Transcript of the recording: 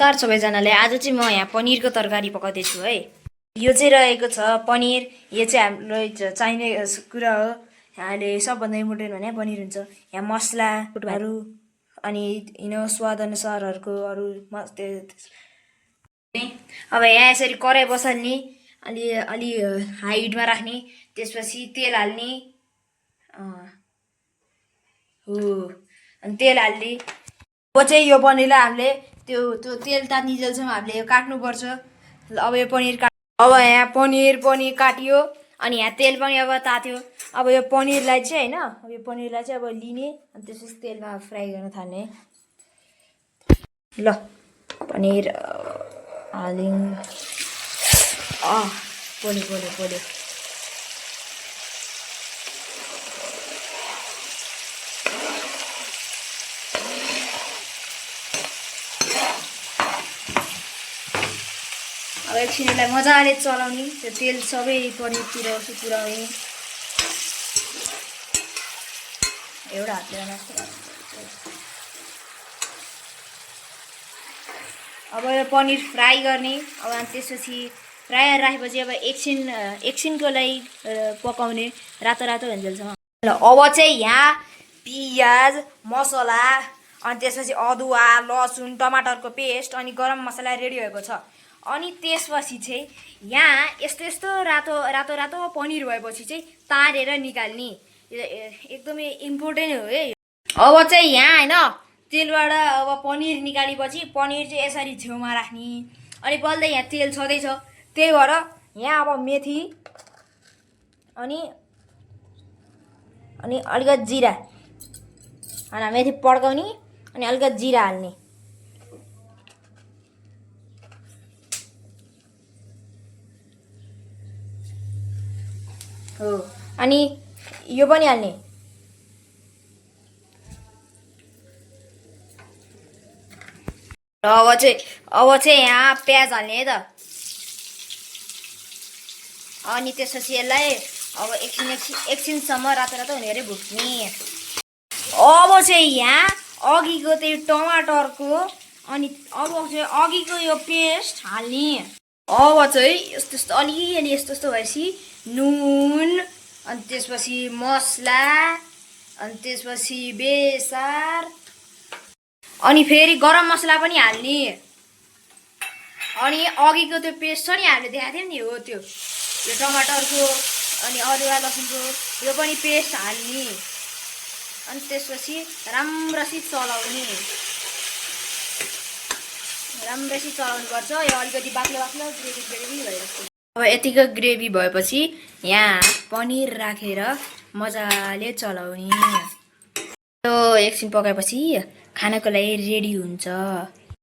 नमस्कार सबैजनालाई। आज चाहिँ म यहाँ पनिरको तरकारी पकाउँदैछु है। यो चाहिँ रहेको छ पनिर। यो चाहिँ हामीलाई चाहिने कुरा हो। यहाँले सबभन्दा इम्पोर्टेन्ट भने पनिर हुन्छ। यहाँ मसलाहरू अनि स्वाद अनुसारहरूको अरू अब यहाँ यसरी कराई बसाल्ने, अलि हाई हिटमा राख्ने, त्यसपछि तेल हाल्ने हो, अनि तेल हाल्ने। अब चाहिँ यो पनिरलाई हामीले त्यो तेल तात्निन्जेलसम्म हामीले यो काट्नुपर्छ। अब यो अब यहाँ पनिर पनि काटियो अनि यहाँ तेल पनि अब तात्यो। अब यो पनिरलाई चाहिँ अब यो पनिरलाई चाहिँ अब लिने अनि त्यसपछि तेलमा फ्राई गर्न थाल्ने। ल पनिर हाल्यौँ। पोल्यो। अब एकछिन यसलाई मजाले चलाउने, त्यो तेल सबै पनिरतिर पुऱ्याउने। एउटा हातले अब यो पनिर फ्राई गर्ने। अब त्यसपछि फ्राई राखेपछि अब एकछिनको लागि पकाउने, रातो हुन्जेलसम्म। ल अब चाहिँ यहाँ पियाज, मसला, अनि त्यसपछि अदुवा, लसुन, टमाटरको पेस्ट अनि गरम मसला रेडी भएको छ। अनि त्यसपछि चाहिँ यहाँ यस्तो रातो पनिर भएपछि चाहिँ तारेर निकाल्ने। एकदमै इम्पोर्टेन्ट हो है। अब चाहिँ यहाँ तेलबाट अब पनिर निकालेपछि पनिर चाहिँ यसरी छेउमा राख्ने। अनि बल्दै यहाँ तेल छँदैछ, त्यही भएर यहाँ अब मेथी अनि अलिकति जिरा, अनि मेथी पड्काउने अनि अलिकति जिरा हाल्ने। हो, अनि यो पनि हाल्ने। र अब चाहिँ यहाँ प्याज हाल्ने है त। अनि त्यसपछि यसलाई अब एकछिनसम्म रातो हुने गरी भुट्ने। अब चाहिँ यहाँ अघिको त्यो टमाटरको अनि अब चाहिँ अघिको यो पेस्ट हाल्ने। अब चाहिँ यस्तो अलिअलि यस्तो भएपछि नुन, अनि त्यसपछि मसला, अनि त्यसपछि बेसार, अनि फेरि गरम मसला पनि हाल्ने। अनि अघिको त्यो पेस्ट छ नि हामीले देखाएको थियौँ नि, हो त्यो यो टमाटरको अनि अदुवा लसुनको यो पनि पेस्ट हाल्ने। अनि त्यसपछि राम्रसी चलाउनुपर्छ। यो अलिकति बाक्लो ग्रेभी भइरहेको। अब यतिको ग्रेभी भएपछि यहाँ पनिर राखेर मजाले चलाउने। यो एकछिन पकाएपछि खानाको लागि रेडी हुन्छ।